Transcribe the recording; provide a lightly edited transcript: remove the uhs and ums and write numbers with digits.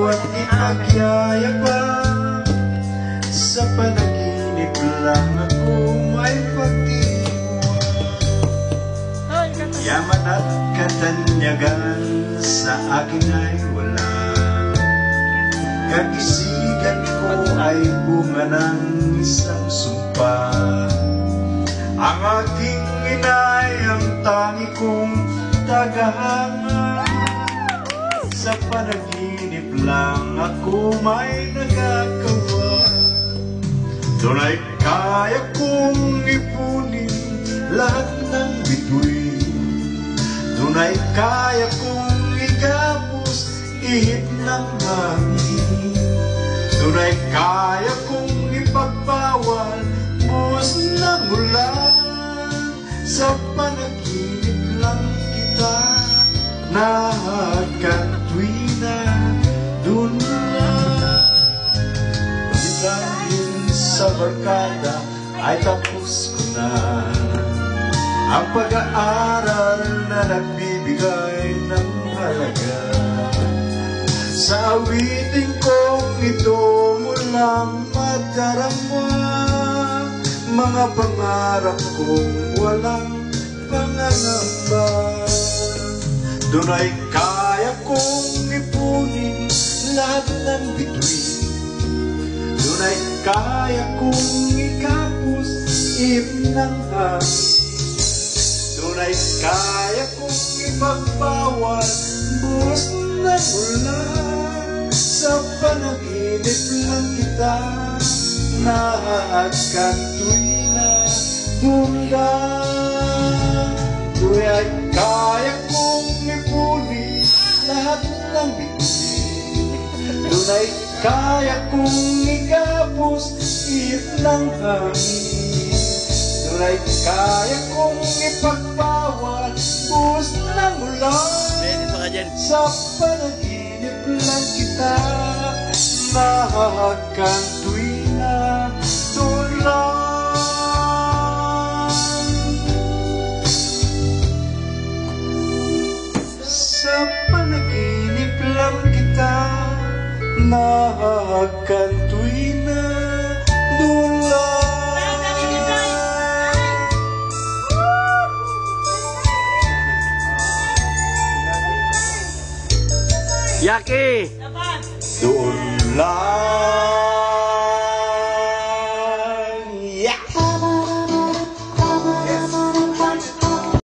at ipagyayabang. Sa panaginip lang ako may pagdiwang. Yaman at katanyagan sa akin ay wala. Kagisigan ko ay bunga ng isang sumpa. Ang aking inay ang tangi kong tagahanga. Sa panaginip lang ako may nagagawa. Doon ay kaya kong ipunin lahat ng bituin. Doon ay kaya kong igapos ihip ng hangin. Doon ay kaya kong ipagbawal buhos ng ulan. Sa panaginip lang kita nakatuwina. Doon lang dahil sa barkada ay tapos ko na ang pag-aaral na nagbibigay ng halaga. Sa awitin kong ito mo lang madarama, mga pangarap kong walang pangangamba. Doon ay kaya kong ipunin lahat ng bituin. Doon ay kaya kong ikapos ihip ng hangin. Doon ay kaya kong ipagbawal buhos ng ulan. Sa panaginip lang kita nakatuwina. Doon lang doon ay kaya kong ipunin lahat ng bituin. Doon ay kaya kong igapos ihip ng hangin. Doon ay kaya kong ipagbawal buhos ng ulan. Sa panaginip lang kita nakatuwina. Doon lang sa panaginip lang kita nakatuwina. Doon lang. Yaki! Doon lang.